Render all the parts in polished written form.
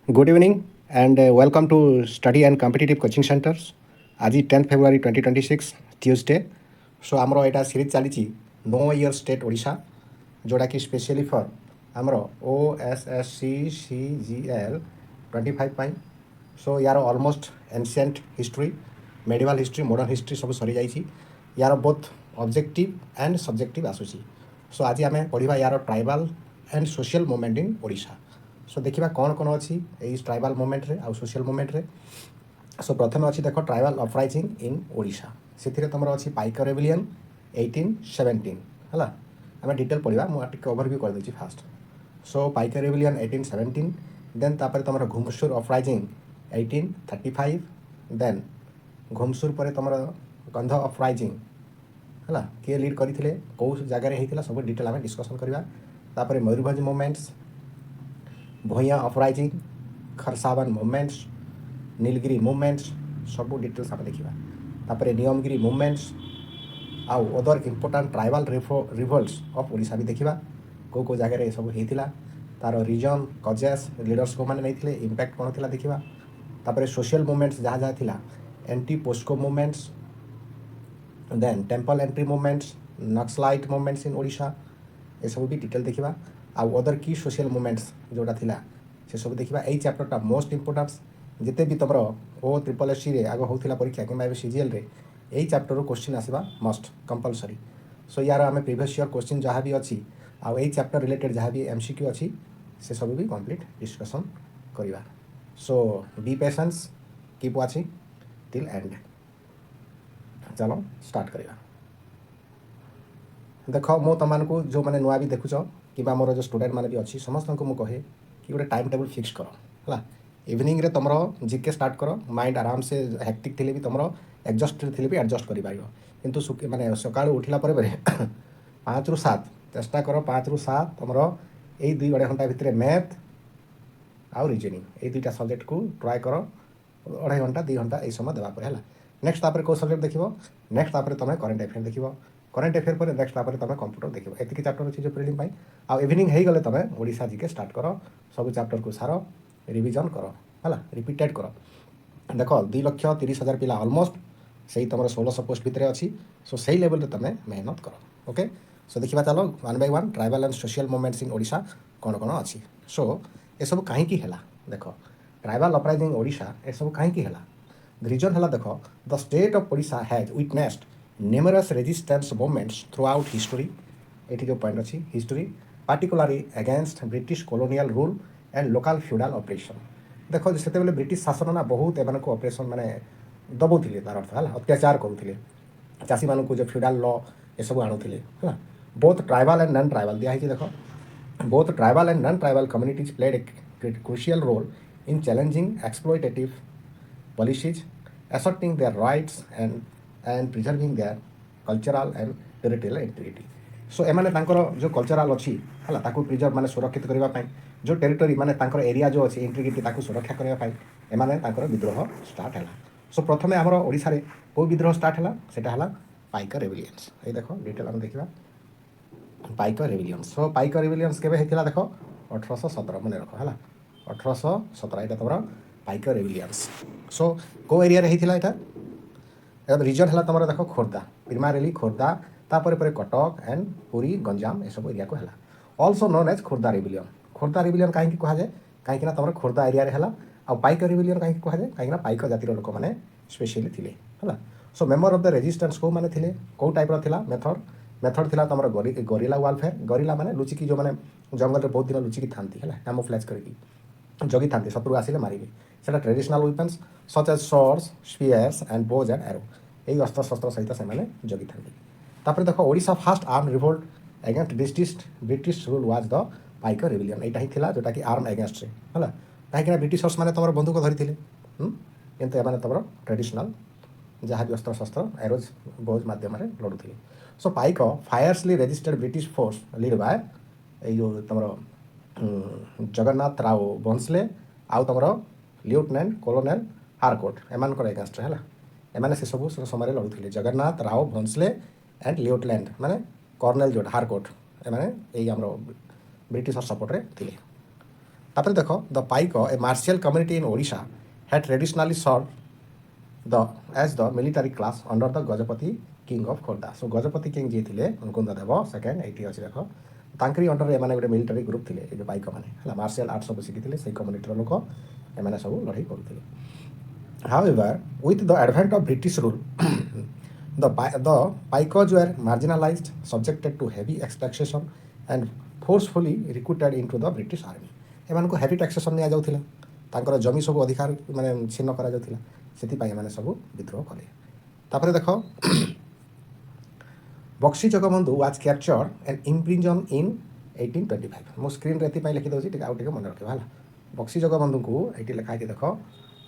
Good evening and welcome to Study and Competitive Coaching Centers. आज 10 February 2026 Tuesday. सो आमर यहाँ series चली no year state Odisha जोड़ा कि स्पेशली फॉर आमर OSSC CGL 25 सो यार almost ancient history medieval history modern history सब सरी जाइए यार बोथ ऑब्जेक्टिव एंड सब्जेक्टिव आसूसी सो आज आम पढ़ा यार tribal and social movement in Odisha so देखा कौन कौन अच्छी यही ट्राइबल मूवमेंट रे आउ सोशल मूवमेंट रे सो प्रथम अच्छी देख ट्राइबल अपराइजिंग इन ओडिशा से तुम अच्छी पाइक रेविलियन 1817 है आम डिटेल पढ़ा मुझे ओवरव्यू कर देती फास्ट सो पाइक रेविलियन 1817 देन तापर तुम घुमसुर अपराइजिंग 1835 देन घुमसुर पर तुम गंध अपराइजिंग है किए लीड करते कौ जगार होता सब डिटेल आम डिस्कसन करवा मयूरभंज मूवमेंट्स भूया अपराइजिंग खरसावन मूवमेंट्स नीलगिरी मूवमेंट्स सब डिटेल्स आम देखा नियमगिरी मूवमेंट्स आउ other important tribal revolts of Odisha भी देखा कौ जगार ये सब होता तार रिजन कजेस लीडर्स को मैंने नहीं इम्पैक्ट कौन थी देखा सोशल मूवमेंट्स जहाँ जहाँ थी anti POSCO movements then temple entry movements naxalite movements in Odisha ये सब भी डिटेल देखा आउ अदर की सोशल मूवमेंट्स जोटा थिला से सब देखा यही चैप्टरटा मोस्ट इम्पोर्टान्स जिते भी तुम OSSC आग होता परीक्षा कि CGL रे यही चैप्टर क्वेश्चन आसवा मस्ट कंपलसरी सो यार आम प्रीवियस ईयर क्वेश्चन जहाँ भी अच्छी आउ यही चैप्टर रिलेटेड जहाँ भी MCQ अच्छी से सब भी कंप्लीट डिस्कसन करवा so be patience keep watching till end चलो स्टार्ट करवा देख मु तुमको जो मैंने नुआ भी देखुच कि मोर जो स्टूडेंट मैंने भी अच्छी समस्त को मुझे कि गोटे टाइम टेबल फिक्स कर है इवनिंग रे तुम जीके स्टार्ट कर माइंड आराम से हेक्टिक थी भी तुम एडजस्ट थी भी एडजस्ट कर किंतु माने सका उठला 5 ରୁ 7 चेष्टा कर 5 ରୁ 7 तुम यही 2 अढ़ाई घंटा भितर मैथ आउ रिजनिंग यही दुईटा सब्जेक्ट को ट्राए कर अढ़ाई घंटा 2 घंटा यही समय देवा है नेक्स्ट तापर कौ सब्जेक्ट देख नेक्स्ट तापर तुम करेन्ट अफेयर देख करेन्ट अफेयर पर नेक्स्ट तापर तुम कंप्यूटर देख एतिक चैप्टर अच्छी जो प्रिलिम आउ इवनिंग हो गले तुम ओडिशा जीके स्टार्ट कर सब चैप्टर को सार रिविजन कर है रिपीटेड कर देख 2,30,000 पिला ऑलमोस्ट से तुम 1600 पोस्ट भितर अच्छी सो से लेवल तुम मेहनत कर ओके सो देखा चलो 1 by 1 tribal and social movements in Odisha कौन कौन अच्छी सो ये सब कहीं देख ट्राइबल अपराइजिंग ओडिशा ये सब कहीं द रीजन है देख the state of Odisha has witnessed numerous resistance movements throughout history ये जो पॉइंट अच्छी history particularly against British colonial rule and local feudal oppression देख से ब्रिटिश शासन ना बहुत एम को ऑपरेशन माने दबाऊे तार अर्थ है अत्याचार करुले चाषी मानक जो फ्यूडाल लॉ ये सब आणुले है both tribal and non tribal दिखाई देख both tribal and non tribal communities played a crucial role in challenging exploitative policies asserting their rights and preserving their cultural and territorial integrity सो एमाने तांकर जो कल्चरल अच्छी है ताकू प्रिजर्व माने सुरक्षित करने जो टेरिटोरी माने तांकर एरिया जो अच्छी इंटीग्रिटी ताकू सुरक्षा करने एमाने तांकर विद्रोह स्टार्ट है सो प्रथम आमर ओडिशा रे को विद्रोह स्टार्ट है सेटा है पाइक रेविलियंस ये देख डिटेल आम देखा पाइक रेविलियंस सो पाइक रेविलियंस केबे हेतिला देख 1817 मन रख है 1817 यहाँ तुम पाइक रेविलियंस सो को एरिया रे हेतिला एटा रिजन है तुम देख खोर्धा प्रिमारिली खोर्धा तापर कटक एंड पुरी गंजाम ये सब एरिया को है also known as Khordha rebellion कहीं कहुए कहीं तुम खोर्धा एरिया है पाइक रिविलियन कहीं कहुए कहीं पाइक जातिर लोक मैंने स्पेशली थे है सो मेम्बर ऑफ द रेजिस्टेंस कौ मैंने थे कौ टाइप्र था मेथड था तुम गोरिला वारफेयर गोरिला मैंने लुचिकी जो मैंने जंगल में बहुत दिन लुचिकी था कैमोफ्लेज करके जगी था शत्रु आसिले मारे से traditional weapons such as swords spears and bows and arrow यही अस्त्र शस्त्र सहित से जगी था देख Odisha first armed revolt against British rule was the Paika rebellion यहाँ ही था जोटा कि आर्म अगेंस्ट है कहीं ब्रिटिशर्स मैंने तुम बंदूक धरी किंतु एम तुम ट्रेडिशनल जहाँ भी अस्त्र शस्त्र एरोज बोज मध्यम लड़ुले so Paika fiercely resisted British force led by यो तुम जगन्नाथ राव भोंसले आउ तुम लेफ्टिनेंट कॉलोनेल हारकोट एमानकर एगेंस्ट है एमाने से सब समय लड़ुले जगन्नाथ राव भोंसले एंड लेफ्टिनेंट माने कर्नेल जो हारकोट एमाने यही आम ब्रिटिश सपोर्ट रे थिले तापर देख the Paika a martial community in Odisha had traditionally served the as the military class under the Gajapati king of Khordha. So Gajapati king जी थे मुकुंद देव सेकेंड ये अच्छे देख तांकरी अंडर एम गोटे मिलिटारी ग्रुप थे ये पाइक मैंने मार्शियल आर्ट सब शिखी से कम्युनिटीर लोक एम सब लड़ाई करुले। However, with the advent of British rule, the Paikos were marginalized, subjected to heavy taxation, and forcefully recruited into the British Army. एମାନଙ୍କୁ heavy taxation ନିଆଯାଉଥିଲା, ତାଙ୍କର ଜମି ସବୁ ଅଧିକାର ମାନେ ଛିନ୍ନ କରାଯାଉଥିଲା, ସେଥିପାଇଁ ଏମାନେ ସବୁ ବିଦ୍ରୋହ କଲେ। ତାପରେ ଦେଖ Bakshi Jagabandhu was captured and imprison in 1825। ମୁଁ ସ୍କ୍ରିନ୍ରେ ଏଥିପାଇଁ ଲେଖିଦେଉଛି ଟିକେ ଆଉ ଟିକେ ମନେ ରଖିବା ହେଲା। ବକ୍ସି ଜଗବନ୍ଧୁଙ୍କୁ ଏଇଠି ଲେଖା ହେଇଛି ଦେଖ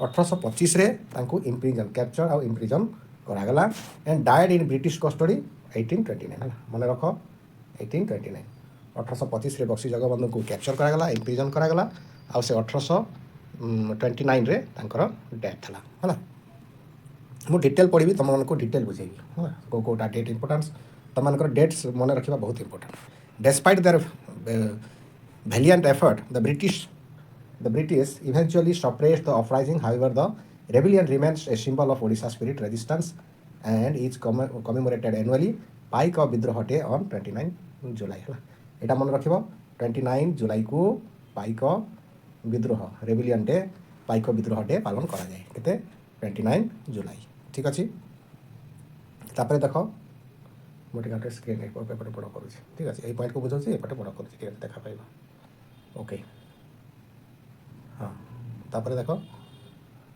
1825 ତାଙ୍କୁ ଇମ୍ପ୍ରିଜନ୍ କ୍ୟାପଚର ଆଉ ଇମ୍ପ୍ରିଜନ୍ କରାଗଲା and died in British custody 1829 ହେଲା ମନେ ରଖ 1829। 1825 ବକ୍ସି ଜଗବନ୍ଧୁଙ୍କୁ କ୍ୟାପଚର କରାଗଲା ଇମ୍ପ୍ରିଜନ୍ କରାଗଲା ଆଉ ସେ 1829 ତାଙ୍କର ଡେଥ୍ ହେଲା ହେଲା। ମୁଁ ଡିଟେଲ୍ ପଢ଼ିବି ତୁମମାନଙ୍କୁ ଡିଟେଲ୍ ବୁଝେଇବି ହେଲା କେଉଁଟା ଡେଟ୍ ଇମ୍ପୋର୍ଟାନ୍ସ ତୁମମାନଙ୍କର ଡେଟ୍ସ ମନେ ରଖିବା ବହୁତ important. Despite their valiant effort The British eventually suppressed the uprising. However, the rebellion remains a symbol of Odisha spirit resistance and is commemorated annually. Paika विद्रोह day on 29 जुलाई है यहाँ मन रख 29 जुलाई को पाइक विद्रोह रेबिलियन डे पाइक विद्रोह डे पालन करा जाए केते 29 जुलाई ठीक अच्छे। तापर देख मोटे घाटे स्क्रीन एपटे बड़ कर ठीक अच्छे ये पॉइंट को बुझे एपटे बड़ कर देखा पाइबा ओके हाँ। तापर देख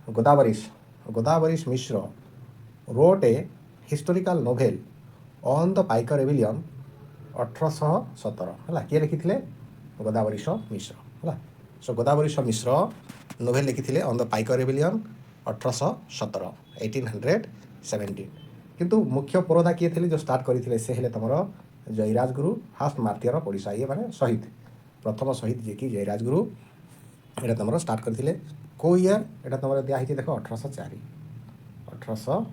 Godavarish Mishra wrote a historical novel on the Paika rebellion 1817 है किए लिखी गोदावरीश मिश्र है। सो गोदावरीश मिश्र नोवेल लिखी ऑन द पाइक रेबिलियन 1817 1817 किंतु मुख्य पुरोधा किए थे जो स्टार्ट करते से हेले तुम जयराज गुरु फास्ट मार्टियर ओडिशा ये माने शहीद प्रथम शहीद जी की जयराज गुरु এটা तुम स्टार्ट करते को इयर এটা तुम दिखाई देख 1804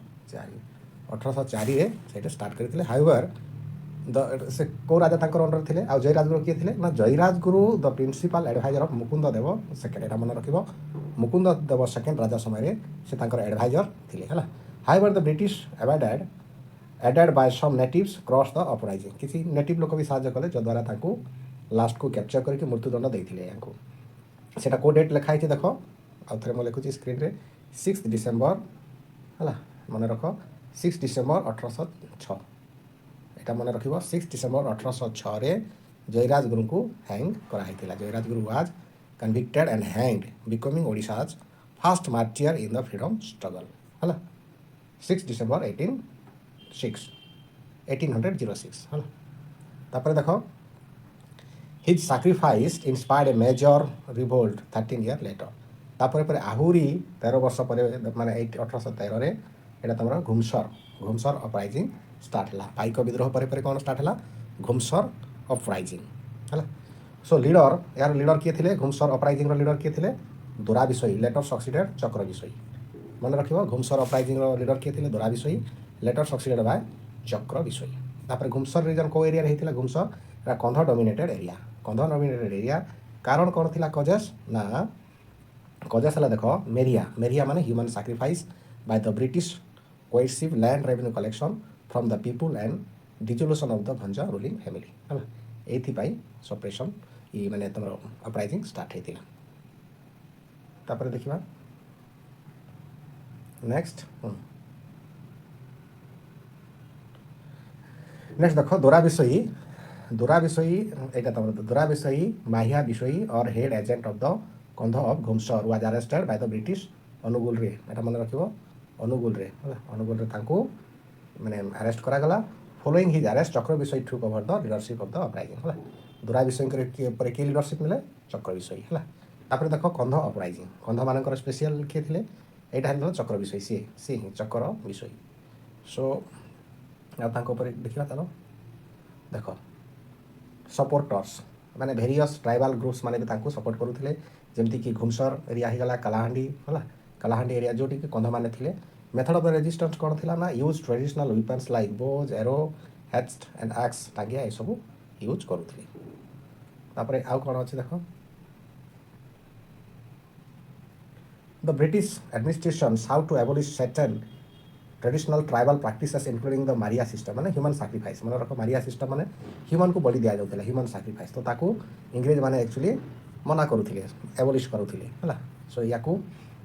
1804 स्टार्ट करते। हाउएवर से को राजा अंडर थे आ जयराज गुरु किए थे ना Jayaraj Guru the principal adviser of Mukund Dev second यहाँ मन रख मुकुंद देव सेकेंड राजा समय से एडभाइजर थे है। However the British aided by some natives crushed the uprising किसी नेटिव लोक भी साहाଯ୍ୟ कले जद्वारा लास्ट को कैप्चर करके मृत्युदंड देते हैं सेटा को डेट लिखाई देख आउ थे मुझे लिखुची स्क्रीन रे 6 डिसेम्बर है मन रख 6 डिसेम्बर 1806 यहाँ मन रख 6 डिसेम्बर 1806 जयराज गुरु को हैंग कराई जयराज गुरु was convicted and hanged becoming Odisha's first martyr in the freedom struggle है 6 डिसेम्बर 1806 है। तापर देख His sacrifice inspired a major revolt 13 years later. तापर पर आहुरी 13 वर्ष पर माने 1813 यहाँ तुम घुमसर अपराइजिंग स्टार्ट है पाइक विद्रोह पर कौन स्टार्ट है घुमसर अपराइजिंग है। सो लीडर यार लीडर किए थे घुमसर अपराइजिंग लीडर किए थे दोरा विषयी लेटर सक्सीडेड चक्र विषयी मन रख घुमसर अपराइजिंग लीडर किए थे दोरा विषयी लेटर सक्सीडेड बाय चक्र विषयी। तापर घुमसर रीजन को एरिया होता घुमसर कंध डोमिनेटेड एरिया कंध डोमिनेटेड एरिया कारण कौन थी कजेस ना कजेस है देख मेरिया माने human sacrifice by the British cohesive land revenue collection from the people and dissolution of the भंजा ruling family है ये सपरेशन ये माने तुम अपराइजिंग स्टार्ट होता। तापर देखा नेक्स्ट देख दोरा विषयी यहाँ तुम दोरा विषयी माहिया विषयी और head agent of the Kandh of Ghumsar was arrested by the British Angul रे यहाँ मन रख अनुगुल रे माने अरेस्ट करागला following his arrest Chakra Bisoi took over the leadership of the uprising है दोरा विषय किए लीडरशिप मिले चक्र विषयी है। तापर देख कंध अपराइजिंग कंध मान स्पेशल किए थे यहाँ चक्र विषयी सी ही चक्र विषयी। सो देखा तार देख सपोर्टर्स माने भेरियस ट्राइबल ग्रुप्स माने भी सपोर्ट करुले जमती कि घुमसर एरिया होगा कलाहांडी है कलाहांडी एरिया जोटी कंध मैंने थे मेथड ऑफ रेजिस्टेंस कौन थी ना use traditional weapons like bows arrow hats and axe टांगिया ये सब यूज करुले। तापर आउ कौन अच्छे देख The British administration sought to abolish certain traditional tribal practices including the Meriah system माने ह्यूमन सैक्रिफाइस मन रख मारिया सिस्टम माने ह्यूमन को बलि दिया जाउथला ह्यूमन सैक्रिफाइस तो ताकू इंग्रेज माने एक्चुअली मना करूथिले एबोलिश करूथिले हला सो याकू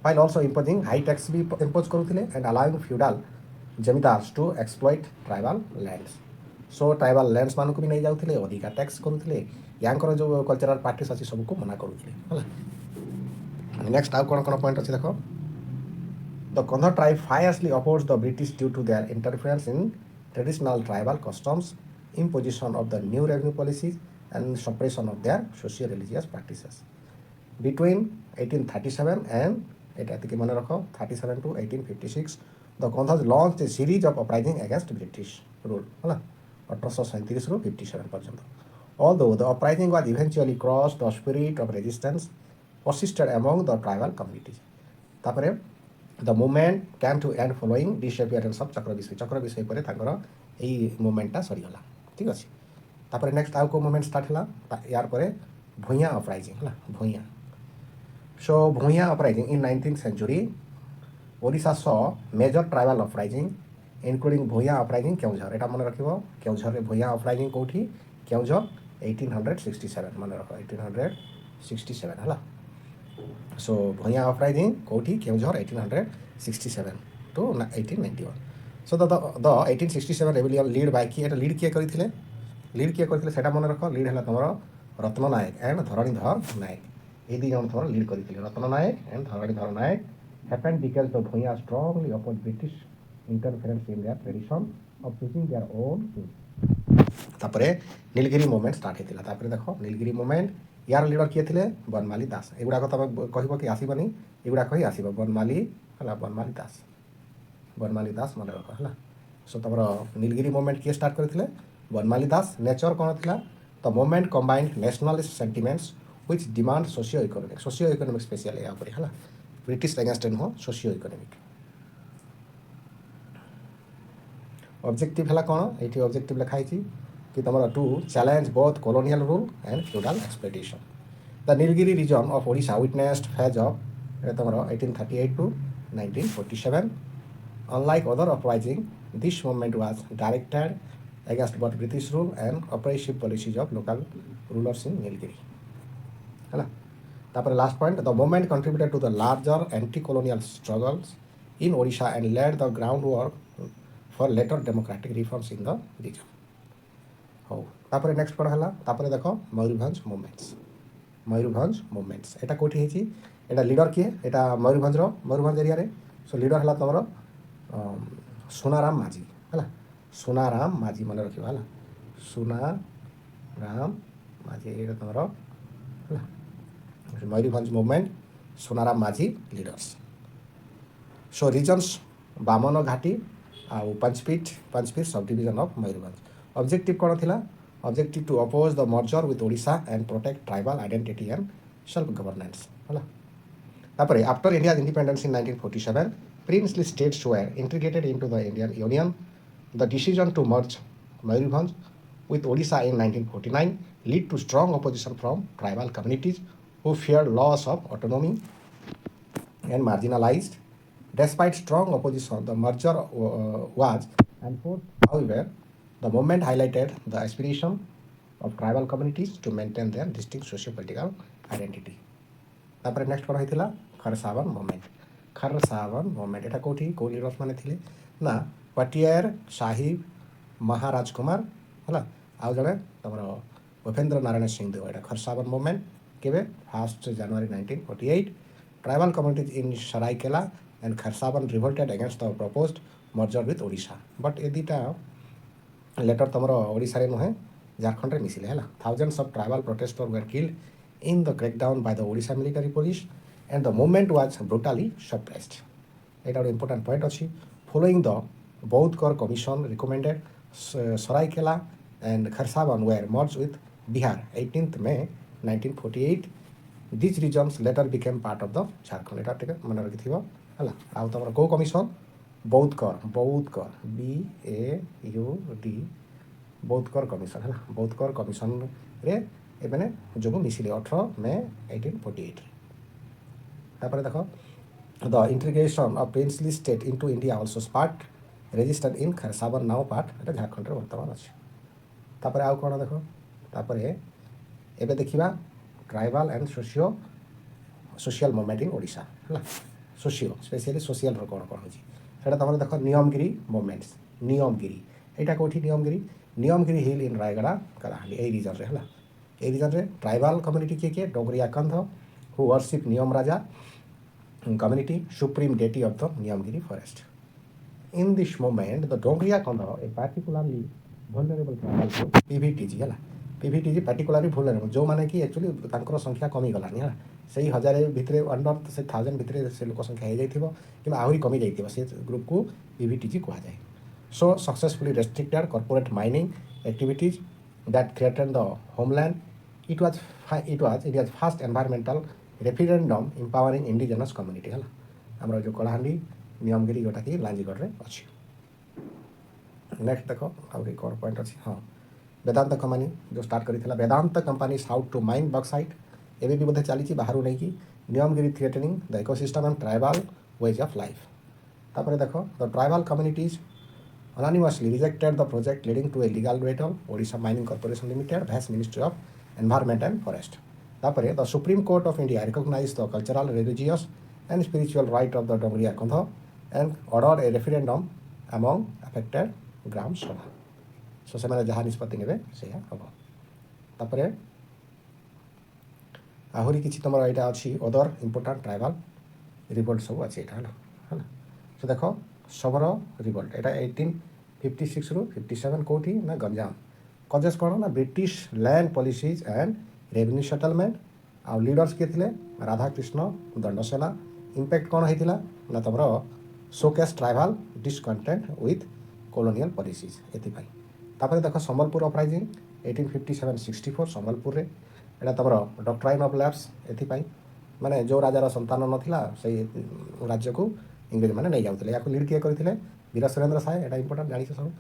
while also imposing high tax भी impose करूथिले and allowing feudal zamindars to exploit tribal lands so tribal lands मानक भी नहीं जाउथिले अधिका टैक्स करूथिले यांकर जो कल्चरल प्रैक्टिस अछि सब को मना करूथिले हला नेक्स्ट आउ कोन पॉइंट अछि देखो The Khond tribe fiercely opposed the British due to their interference in traditional tribal customs, imposition of the new revenue policies, and suppression of their socio-religious practices. Between 1837 and 37 to 1856, the Khonds launched a series of uprisings against British rule. 1837 ରୁ 57 ପର୍ଯ୍ୟନ୍ତ. Although the uprising was eventually crushed, the spirit of resistance persisted among the tribal communities. ତାପରେ the movement came to end following disappearance of Chakra Bisoyi पर यही मुवमेंटा सरीगला ठीक अच्छे तापर next आउ को मुवमेंट स्टार्ट है यार पर भूया अपराइजिंग है Bhuyan so Bhuyan uprising in 19th century Odisha saw major tribal uprising including Bhuyan uprising Keonjhar एटा मन रखिबो केउझर भूया अपराइजिंग कोठी केउझर 1867 मन रख 1867 हला सो भूया अपराइजिंग कोठी Keonjhar 1867 to 1891 so the 1867 rebellion lead by की एटा लीड किए सेटा मन रख लीड है तुम रत्न नायक एंड धरणीधर नायक ये दी जन तुम लीड करते Ratna Nayak and Dharanidhar Nayak happened because the Bhuyan strongly oppose British interference in their tradition of choosing their own तापरे नीलगिरी मूवमेंट स्टार्ट होता तापरे देखो नीलगिरी मूवमेंट यार लीडर किए थे बनमाली दास एगुड़ाक तुम कह कि आसबनी एगुड़ाक ही आसब बनमाली है बनमाली दास मन रख है सो तुम नीलगिरी मूवमेंट किए स्टार्ट करते बनमाली दास नेचर कौन थी the movement combined nationalist sentiments which demand socio economic special या है ब्रिटिश अगेंस्ट नुह सोशियो इकोनॉमिक ऑब्जेक्टिव है कौन ये ऑब्जेक्टिव लिखाई कि तुम to challenge both colonial rule and feudal exploitation. The Nilgiri region of Odisha witnessed phase of तुम 1838 to 1947. Unlike other uprising, this movement was directed against both British rule and oppressive policies of local rulers in Nilgiri. है ना तापर last point the movement contributed to the larger anti colonial struggles in Odisha and laid the groundwork for later democratic reforms in the region. हो तापर next कौन है तापर देख Mayurbhanj movements एटा कोठी है एटा लीडर किए एटा मयूरभंज एरिया रे सो लीडर है तुम सुनाराम माझी है सुनाराम माझी मन रखिबा है सुनाराम माझी ये तुम मयूरभंज मुवमेंट सुनाराम माझी लीडर्स सो रीजन्स बामन घाटी आ पंचपीठ sub division of Mayurbhanj objective कौन थी objective to oppose the merger with Odisha and protect tribal identity and self governance है तापर after India independence in 1947 princely states were integrated into the Indian union the decision to merge Mayurbhanj with Odisha in 1949 lead to strong opposition from tribal communities who feared loss of autonomy and marginalized. Despite strong opposition, the merger was enforced. However, the movement highlighted the aspiration of tribal communities to maintain their distinct socio-political identity. तापर next कौन होता खरसावन movement एटा कौटी कौ leaders माने थिले ना पटियार साहिब महाराज कुमार है आउ जड़े तुम उपेन्द्र नारायण सिंहदेव एटा खरसावन मूवमेंट केवे 1 January 1948 tribal communities in Seraikela and Kharsawan revolted against the proposed merger with Odisha but ये दुटा लेटर तुम ओडिशा नुहे झारखंड में मिसिले है thousands of tribal protester where killed in the crackdown by the Odisha military police and the movement was brutally suppressed. It is important point अच्छी following the Bautkar commission recommended Saraikela and Kharsavan were merged with Bihar 18th May 1948. These regions later became part of the Jharkhand. एटा ठीक है मन रखी थी हला आउ तमर को कमिशन बौद्धकर BAUD बौद्धकर कमिशन है बौद्धकर कमिशन रे एबने जो मिसिले 18 May 1848 तापर देख The integration of princely state into India also sparked resistance in Kharsavan now part এটা ଝାଡ଼ଖଣ୍ଡରେ ବର୍ତ୍ତମାନ ଅଛି। ତାପରେ ଆଉ କ'ଣ ଦେଖ, ତାପରେ ଏବେ ଦେଖିବା tribal and social movement in Odisha ହେଲା। ସ୍ପେସିଆଲି ସୋସିଆଲର କ'ଣ କ'ଣ ହେଉଛି ସେଇଟା ତୁମର ଦେଖ। ନିୟମଗିରି ମୁଭମେଣ୍ଟସ୍, ନିୟମଗିରି ଏଇଟା କେଉଁଠି? ନିୟମଗିରି ହିଲ୍ ଇନ୍ ରାୟଗଡ଼ା କଳାହାଣ୍ଡି ଏଇ ରିଜନ୍ରେ ହେଲା। এই রিজନରେ ট্রাইবাল কমিউনিটি କିଏ ଡୋଗରିଆ କନ୍ଧ ହୁ ୱର୍ସିପ୍ ନିୟମ ରାଜା community supreme deity of the Niyamgiri forest. In this moment, the Dongriya Kondha, a particularly vulnerable tribal group, PVTG ହେଲା। PVTG particularly vulnerable ଯେଉଁମାନେ କି ଆକ୍ଚୁଆଲି ତାଙ୍କର ସଂଖ୍ୟା କମିଗଲାଣି ହେଲା। ସେଇ 1000 ଭିତରେ ଅଣ୍ଡର ସେ 1000 ଭିତରେ ସେ ଲୋକ ସଂଖ୍ୟା ହେଇଯାଇଥିବ କିମ୍ବା ଆହୁରି କମିଯାଇଥିବ, ସେ ଗ୍ରୁପକୁ PVTG କୁହାଯାଏ। So successfully restricted corporate mining activities that threatened the homeland. It was India's first environmental referendum empowering indigenous community ହେଲା। ଆମର ଯେଉଁ କଳାହାଣ୍ଡି ନିୟମଗିରି ଯେଉଁଟାକି ଲାଞ୍ଜିଗଡ଼ରେ ଅଛି। ନେକ୍ସଟ ଦେଖ ଆହୁରି କ'ଣ ପଏଣ୍ଟ ଅଛି। ହଁ, ବେଦାନ୍ତ କମ୍ପାନୀ ଯେଉଁ ଷ୍ଟାର୍ଟ କରିଥିଲା, Vedanta company sought to mine bauxite ଏବେ ବି ବୋଧେ ଚାଲିଛି ବାହାରୁ ନେଇକି। Niyamgiri threatening the ecosystem and tribal ways of life. ତାପରେ ଦେଖ the tribal communities unanimously rejected the project leading to a legal battle. Odisha Mining Corporation Limited vs Ministry of Environment and Forest. Tapare the Supreme Court of India recognized the cultural, religious and spiritual right of the Dongriya Kondha and ordered a referendum among affected Gram Sabha. So ସେମାନେ ଯାହା ନିଷ୍ପତ୍ତି ନେବେ ସେଇଆ ହେବ। ତାପରେ ଆହୁରି କିଛି ତୁମର ଏଇଟା ଅଛି ଅଦର ଇମ୍ପୋର୍ଟାଣ୍ଟ ଟ୍ରାଇବାଲ୍ ରିଭୋଲ୍ଟ ସବୁ ଅଛି ଏଇଟା ହେଲା। ସେ ଦେଖ ଶବର ରିଭୋଲ୍ଟ ଏଇଟା 1856ରୁ 57 କେଉଁଠି ନା ଗଞ୍ଜାମ। କଜେସ୍ କ'ଣ ନା British land policies and revenue settlement. ଆଉ ଲିଡର୍ସ କିଏ ଥିଲେ? ରାଧାକୃଷ୍ଣ ଦଣ୍ଡସେନା। ଇମ୍ପାକ୍ଟ କ'ଣ ହେଇଥିଲା ନା ତୁମର showcase tribal discontent with colonial policies ଏଥିପାଇଁ। ତାପରେ ଦେଖ ସମ୍ବଲପୁର ଅପରାଇଜିଂ 1857-64 ସମ୍ବଲପୁରରେ। ଏଇଟା ତୁମର ଡକ୍ଟ୍ରାଇନ୍ ଅଫ୍ ଲ୍ୟାପ୍ସ ଏଥିପାଇଁ, ମାନେ ଯେଉଁ ରାଜାର ସନ୍ତାନ ନଥିଲା ସେଇ ରାଜ୍ୟକୁ ଇଂରେଜମାନେ ନେଇଯାଉଥିଲେ। ୟାକୁ ଲିଡ୍ କିଏ କରିଥିଲେ? ବୀର ସୁରେନ୍ଦ୍ର ସାଏ। ଏଇଟା ଇମ୍ପୋର୍ଟାଣ୍ଟ ଜାଣିଛ ସବୁ।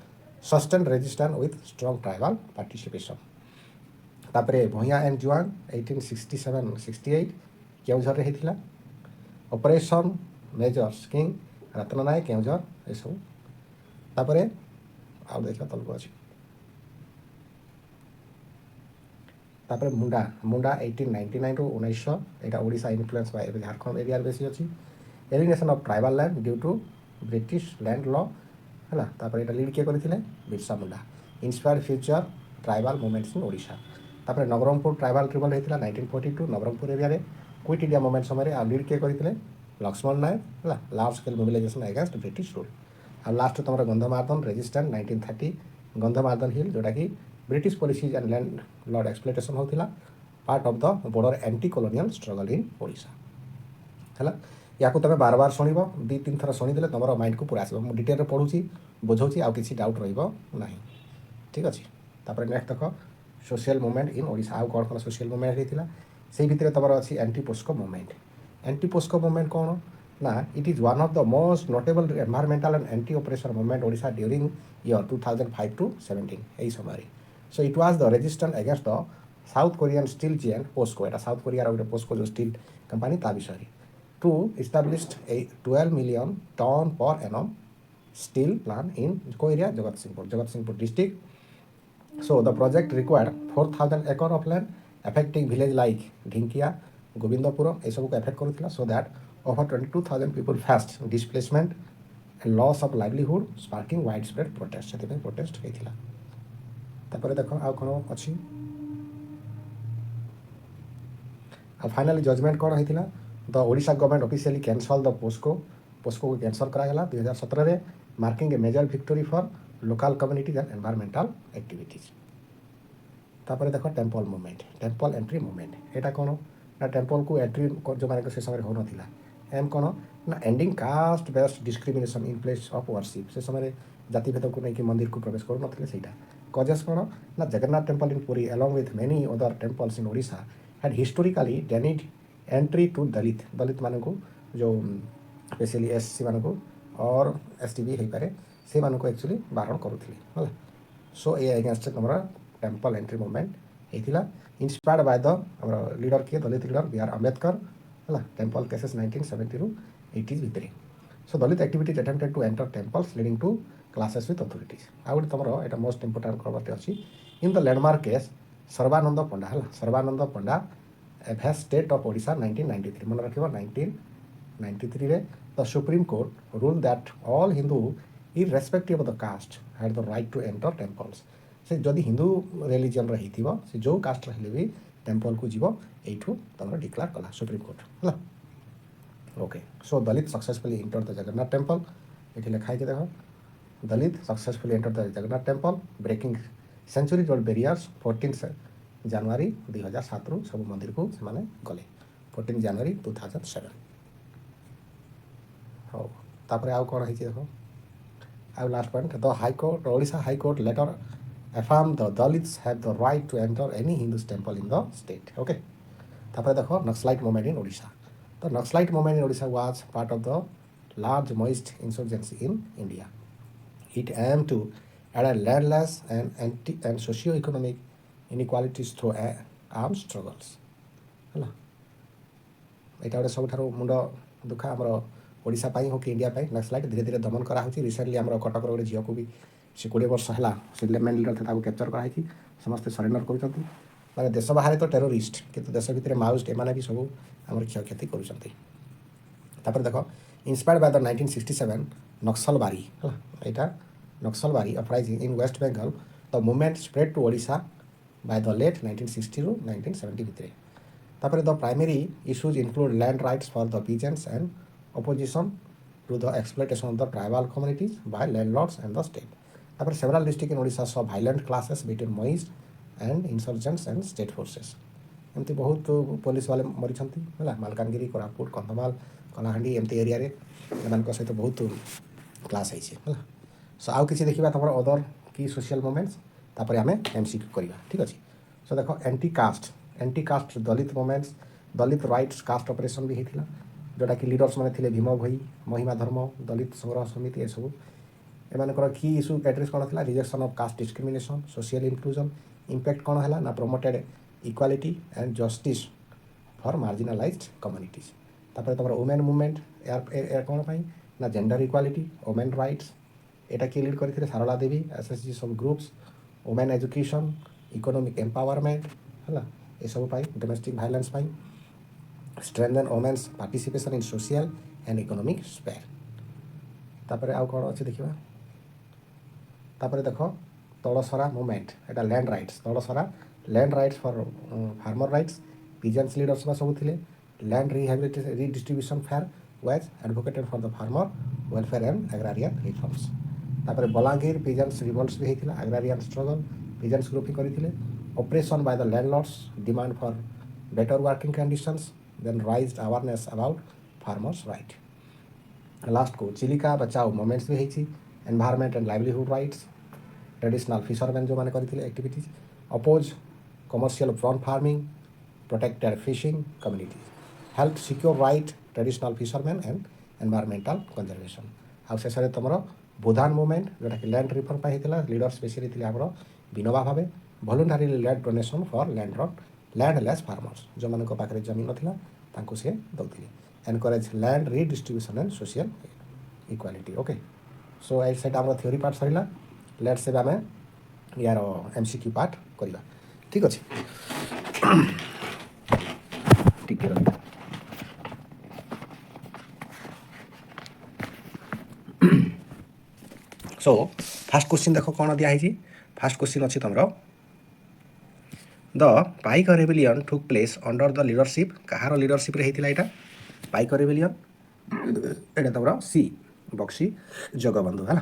Sustain resistance with strong tribal participation. ତାପରେ ଭୂୟାଁ ଆଣ୍ଡ ଜୁଆନ୍ 1867-68 କେଉଁଝରରେ ହେଇଥିଲା। Operation major king Ratna Nayak Keonjhar ଏସବୁ। ତାପରେ ଆଉ ଦେଖିବା ତଳକୁ ଅଛି। ତାପରେ ମୁଣ୍ଡା 1899ରୁ 1900 ଏଇଟା ଓଡ଼ିଶା ଇନଫ୍ଲୁଏନ୍ସ ବା ଏବେ ଝାଡ଼ଖଣ୍ଡ ଏରିଆରେ ବେଶୀ ଅଛି। Alienation of tribal land due to British land law ହେଲା। ତାପରେ ଏଇଟା ଲିଡ୍ କିଏ କରିଥିଲେ? Birsa Munda. Inspired future tribal movements in Odisha. ତାପରେ ନବରଙ୍ଗପୁର ଟ୍ରାଇବାଲ୍ ରିଭୋଲ୍ଟ ହେଇଥିଲା 1942 ନବରଙ୍ଗପୁର ଏରିଆରେ। କୁଇଟ୍ ଇଣ୍ଡିଆ ମୁଭମେଣ୍ଟ ସମୟରେ ଆଉ ଲିଡ୍ କିଏ କରିଥିଲେ? ଲକ୍ଷ୍ମଣ ନାୟକ ହେଲା। Large scale mobilization against British rule. ଆଉ ଲାଷ୍ଟ ତୁମର ଗନ୍ଧମାର୍ଦ୍ଦନ ରେଜିଷ୍ଟାନ୍ସ 1930 ଗନ୍ଧମାର୍ଦ୍ଦନ ହିଲ୍ ଯେଉଁଟାକି British policies and landlord exploitation ହେଉଥିଲା, part of the broader anti colonial struggle in Odisha ହେଲା। ୟାକୁ ତୁମେ ବାର ଶୁଣିବ, 2-3 ଥର ଶୁଣିଦେଲେ ତୁମର ମାଇଣ୍ଡକୁ ପୁରା ଆସିବ। ମୁଁ ଡିଟେଲରେ ପଢ଼ୁଛି ବୁଝାଉଛି, ଆଉ କିଛି ଡାଉଟ୍ ରହିବ ନାହିଁ। ଠିକ୍ ଅଛି। ତାପରେ ନେକ୍ସଟ ଦେଖ ସୋସିଆଲ ମୁଭମେଣ୍ଟ ଇନ୍ ଓଡ଼ିଶା। ଆଉ କ'ଣ କ'ଣ ସୋସିଆଲ ମୁଭମେଣ୍ଟ ହେଇଥିଲା ସେଇ ଭିତରେ ତୁମର ଅଛି anti POSCO movement. Anti POSCO movement କ'ଣ ନା it is one of the most notable environmental and anti operation movement Odisha during year 2005-17 ଏହି ସମୟରେ। So it was the resistance against the South Korean steel giant POSCO. ଏଇଟା South କୋରିଆର ଗୋଟେ POSCO ଯେଉଁ steel company ତା ବିଷୟରେ। To established a 12 million ton per annum steel plant in Ko area Jagatsinghpur district. So the project required 4,000 acre of land affecting village like Dhinkia, Govindapura ଏସବୁକୁ affect କରୁଥିଲା। So that over 22,000 people faced displacement and loss of livelihood sparking widespread protest। ସେଥିପାଇଁ protest ହେଇଥିଲା। ତାପରେ ଦେଖ ଆଉ କ'ଣ ଅଛି। ଆଉ ଫାଇନାଲି ଜଜମେଣ୍ଟ କ'ଣ ହେଇଥିଲା? The Odisha government officially cancel the ପୋସ୍କୋକୁ କ୍ୟାନସଲ୍ କରାଗଲା 2017ରେ, marking a major victory for local communities and environmental activities. ତାପରେ ଦେଖ temple movement, temple entry movement. ଏଇଟା କ'ଣ ନା ଟେମ୍ପଲ୍କୁ ଏଣ୍ଟ୍ରି ଯେଉଁମାନଙ୍କ ସେ ସମୟରେ ହେଉନଥିଲା। ଏମ୍ କ'ଣ ନା ending caste based discrimination in place of worship. ସେ ସମୟରେ ଜାତିଭେଦକୁ ନେଇକି ମନ୍ଦିରକୁ ପ୍ରବେଶ କରୁନଥିଲେ ସେଇଟା। କଜେସ୍ କ'ଣ ନା Jagannath temple in Puri along with many other temples in Odisha had historically denied entry to ଦଳିତମାନଙ୍କୁ ଯେଉଁ ସ୍ପେସିଆଲି SC ମାନଙ୍କୁ ଅର୍ ST ବି ହେଇପାରେ ସେମାନଙ୍କୁ ଆକ୍ଚୁଆଲି ବାରଣ କରୁଥିଲେ ହେଲା। ସୋ ଏ ଏଗେନ୍ଷ୍ଟ ଆମର ଟେମ୍ପଲ୍ ଏଣ୍ଟ୍ରି ମୁଭମେଣ୍ଟ ହେଇଥିଲା। ଇନ୍ସପାୟାର୍ଡ ବାଇ ଦ ଆମର ଲିଡର କିଏ? ଦଳିତ ଲିଡର B.R. ଆମ୍ବେଦକର है टेम्पल केसेस 1970 ରୁ 80 ଭିତରେ। So Dalit activities attempted to enter temples leading to clashes with authorities. आउ गोटे तुम यहाँ मोस्ट इंपोर्टाट खबर अच्छी in the landmark case Sarvananda Panda है Sarvananda Panda versus state of Odisha 1993 मन रख 1993 रे the Supreme Court rule that all Hindu irrespective of the caste had the right to enter temples. से जदि हिंदू रिलीजन रही से जो कास्ट रही भी टेम्पल को जीव यू तुम डिक्लेयर कला सुप्रीम कोर्ट है। Okay so Dalit successfully enter the Jagannath temple ये लिखाई देख Dalit successfully enter the Jagannath temple breaking century old barriers 14 January 2007 रु सब मंदिर को से गले 14 जनवरी 2007। हाँ तापर आउ कौन है देख आउ last point the high court Odisha high court later affirm the Dalits have the right to enter any Hindu temple in the state. Okay. तापर देखो Naxalite movement in Odisha. The Naxalite movement in Odisha was part of the large Maoist insurgency in India. It aimed to add landless and socio-economic inequalities through armed struggles. ହେଲା ଏଇଟା ଗୋଟେ ସବୁଠାରୁ ମୁଣ୍ଡ ଦୁଃଖ ଆମର ଓଡ଼ିଶା ପାଇଁ ହଉ କି ଇଣ୍ଡିଆ ପାଇଁ ନକ୍ସଲାଇଟ୍ ଧୀରେ ଧୀରେ ଦମନ କରାହେଉଛି। ରିସେଣ୍ଟଲି ଆମର କଟକର ଗୋଟେ ଝିଅକୁ ବି से 20 वर्ष है से मेन लिडर थे कैप्चर कराई समस्ते सरेंडर कर देश बाहर तो टेरोरिस्ट किंतु देश भितर माओइस्ट एमाने भी सब आम क्षयक्षति कर देख इंस्पायर्ड बाय द 1967 नक्सलबारी है Naxalbari uprising in West Bengal the movement spread to Odisha by the late 1960 रू 1970 भितर। The primary issues include land rights for the peasants and opposition to the exploitation of the tribal communities by landlords and the state. Several district in Odisha saw violent clashes between Maoist and insurgents and state forces. एमती बहुत police वाले मरी है मालकानगिरी कोरापुट कंधमाल कलाहांडी एमती area सहित बहुत class है। सो आउ किसी देखा तुम अदर की सोशल मूवमेंट्स तापर आम एमसीक्यू करवा ठीक अच्छे। सो देख एंटी कास्ट दलित मूवमेंट्स दलित राइट्स कास्ट ऑपरेशन भी होता जोटा कि लीडर्स मैंने थे भीम भोई महिमा धर्म दलित संग्रह समिति ये सब एमानकर की इश्यू एड्रेस कौन था rejection of caste discrimination social inclusion impact कौन है ना promoted equality and justice for marginalised communities. तापर तुम वुमेन मूवमेंट यार कौन पाई ना जेंडर इक्वालिटी वुमेन राइट्स एटा किए लीड करते सारला देवी एसएसजी सब groups women education economic empowerment है ये सब पाई डोमेस्टिक वायलेंस पाई strengthen women's participation in social and economic sphere. तापर आउ कौन अच्छे देखा तापर देख तड़सरा मूवमेंट एटा लैंड राइट्स तड़सरा land rights for farmer rights peasants leaders सब थे land redistribution fair was advocated for the farmer welfare and agrarian reforms. तापर बलांगीर पीजेंट्स रिवोल्ट्स भी होता agrarian स्ट्रगल पीजेंट्स ग्रुपिंग करते operation by the landlords demand for better working conditions then raised awareness about farmers right. Last को Chilika Bachao movements भी होती environment and livelihood rights traditional fisherman जो मैंने करते activities oppose commercial prawn farming protected fishing communities help secure right traditional fisherman and environmental conservation. आउ शेष तुम Bhoodan movement जोटा कि लैंड रिफॉर्म होता लीडर स्पेशली थे आम Vinoba Bhave voluntary land donation for landless farmers जो मान पाखे जमीन नाला से दौले encourage land redistribution and social equality. Okay so at um theory part सरला लेट्स से आम यार एमसीक्यू पार्ट करवा ठीक अच्छे टिके रहा। सो फास्ट क्वेश्चन देख कौन दिखाई फास्ट क्वेश्चन अच्छी तुम the Paika rebellion took place under the leadership कहार लीडरशिप रे होता यहाँ पाइक रेबेलियन एटा तुम सी बक्सी जगबंधु है।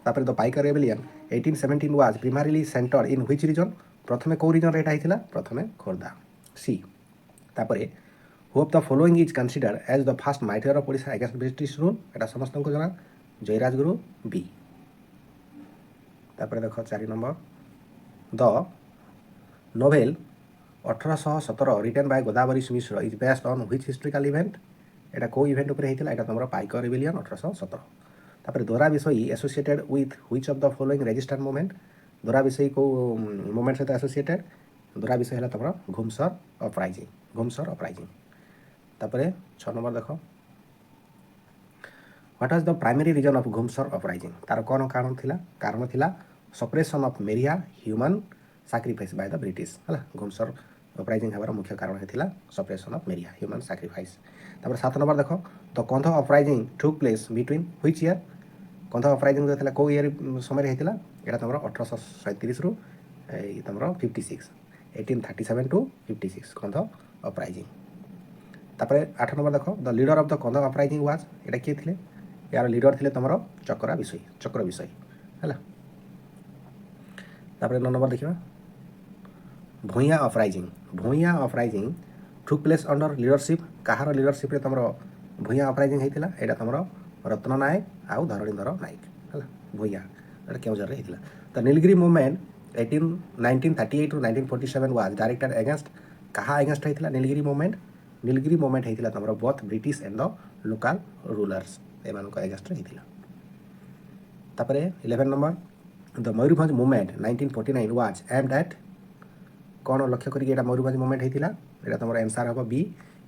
तापर the Paika rebellion 1817 was primarily centre in which region प्रथमे कौ रीजन रे होता प्रथमे खोर्धा सी। तापर who of the following is considered as the first martyr of Odisha against British rule एटा समस्त को जना जयराजगुरु बी। तापर देख 4 number the novel 1817 written by Godavari Mishra is based on which historical event एटा को इवेंट ऊपर होता है तुम पाइक रेबेलियन 1817। तापर दोरा विषयी associated with which of the following resistant movement दोरा विषयी को मूवमेंट सहित एसोसिएटेड दोरा विषय है तुम घुमसर अपराइजिंग। तापर 6 नंबर देख what was the primary reason of Ghumsar uprising तार कौन कारण थिला suppression of Meriah human sacrifice by the British है घुमसर अपराइजिंग हमारा मुख्य कारण होता suppression of Meriah human sacrifice तापर 7 नंबर देख the Kandh uprising took place between which year Kandh uprising जो कौ ईयर समय होता यहाँ तुम 1837 रु तुम 56 1837 टू 56 कंध अपराइजिंग तापर 8 नंबर देख the leader of the Kandh uprising was यहाँ किए थे यार लीडर थे तुम चक्र विषय है तापर 9 नंबर देखा Bhuyan uprising took place under leadership कहार लीडरशिप तुम भूया अपराइजिंग होता यहाँ तुम रत्न नायक आउ धरणीधर नायक है भूया केउझर होता the Nilgiri movement 1938 to 1947 was directed against कहा अगेंस्ट होता नीलगिरी मूवमेंट होता तुम both British and the local rulers aim against होता तापर 11 number the Mayurbhanj movement 1949 was aimed at कौन लक्ष्य करके मयूरभंज मूवमेंट होता यहाँ तुम आंसर हम B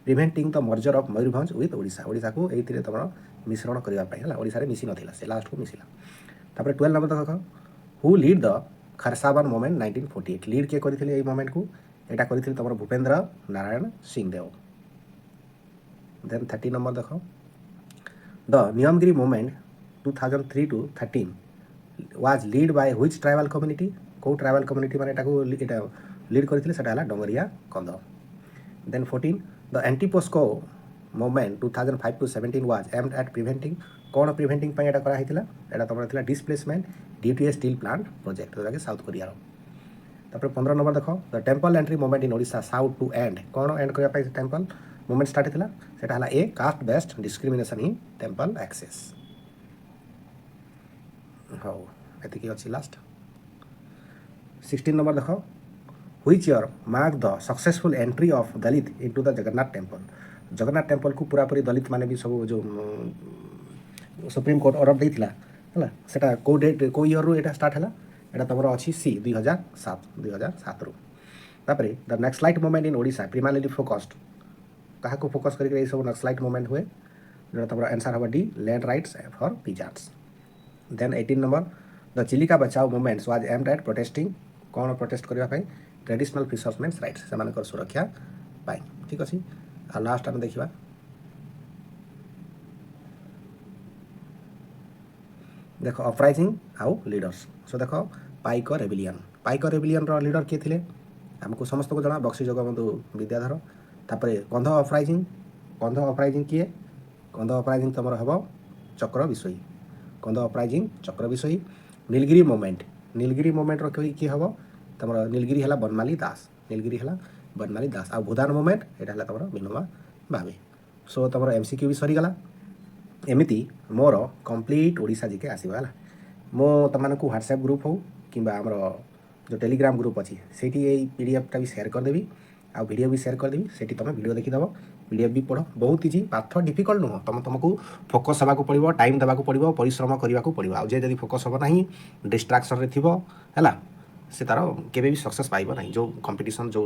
preventing the merger of Mayurbhanj with Odisha को ये तुम मिश्रण करने ओडिशा मिसी नाला से लास्ट को मिसिला तापर 12 नंबर देख who lead the Kharsawan movement 1948 lead किए करते मूवमेंट को यहाँ करते तुम भूपेन्द्र नारायण सिंहदेव देन 30 नंबर देख the Niyamgiri movement 2003 to 13 was lead by which tribal community कौ ट्राइबल कम्युनिटी मैंने लीड करते Dongria Kandh then 14 the anti POSCO movement 2005 to 17 was aimed at preventing कौन प्रिवेंटिंग यहाँ कराइला तुम displacement due to a steel plant project जोटा कि साउथ कोरिया तापर 15 नंबर देख the temple entry movement in Odisha sought to end कौन एंड करने टेम्पल मूवमेंट स्टार्ट होता सेटा a caste based discrimination in temple access हाँ ये अच्छी लास्ट 16 नंबर देख which year mark the successful entry of Dalit into the Jagannath temple को पूरापूरी दलित माने भी सब जो सुप्रीम कोर्ट ऑर्डर देता है सेटा को डेट को ईयर रु एटा स्टार्ट है यहाँ तुम अच्छी सी 2007 रु तापर the Naxalite movement in Odisha primarily focused क्या फोकस करके सब नक्सलाइट मूवमेंट हुए जो तुम आंसर हम D land rights for peasants then 18 number the Chilika Bachao movements was aimed at protesting कौन प्रोटेस्ट करने ट्रेडिशनल फिशर्समेन्स राइट्स से सुरक्षा पाई ठीक अच्छे आ लास्ट आम देखा देख अपराइजिंग आउ लीडर्स सो देख पाइक रेबिलियन लीडर किए थे आमको समस्त को जना बक्सी जगबंधु विद्याधर तापर कंध अपराइजिंग किए कंध अपराइजिंग तुम हम चक्र विषयी नीलगिरी मूवमेंट किए हम तुम नीलगिरी है बनमाली दास आ भूदान मूवमेंट यहाँ है तुम विनोबा भावे सो तुम एमसीक्यू भी सरीगला एमती मोर कंप्लीट ओडिशा जीके आसो है मो तुमको व्हाट्सएप ग्रुप हो कि आमर जो टेलीग्राम ग्रुप अच्छी से पीडीएफ भी शेयर करदेवी आ वीडियो भी शेयर करदेवी से तुम वीडियो देखीदेव पीडीएफ भी पढ़ बहुत इजी पाठ डिफिकल्ट नुह तुमको फोकस होगा पड़ो टाइम देवाक पड़ो परिश्रम करने को पड़ो आदि फोकस हम ना डिस्ट्राक्शन है से तार केवे भी सक्सेस पाइब ना जो कंपटीशन जो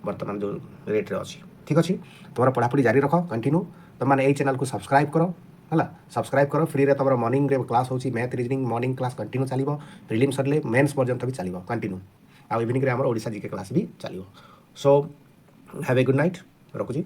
बर्तमान जो रेट रे अच्छी ठीक अच्छे तुम पढ़ापढ़ी जारी रख कंटिन्यू तुमने यही चैनल को सब्सक्राइब कर है सब्सक्राइब कर फ्री रे तुम मॉर्निंग रे क्लास होची math reasoning morning class continue चलो प्रिलिम सरले मेन्स पर्यंत भी चलो कंटिन्यू आ इवनिंग रे हमर ओडिशा जीके क्लास भी चलो so have a good night रखुची।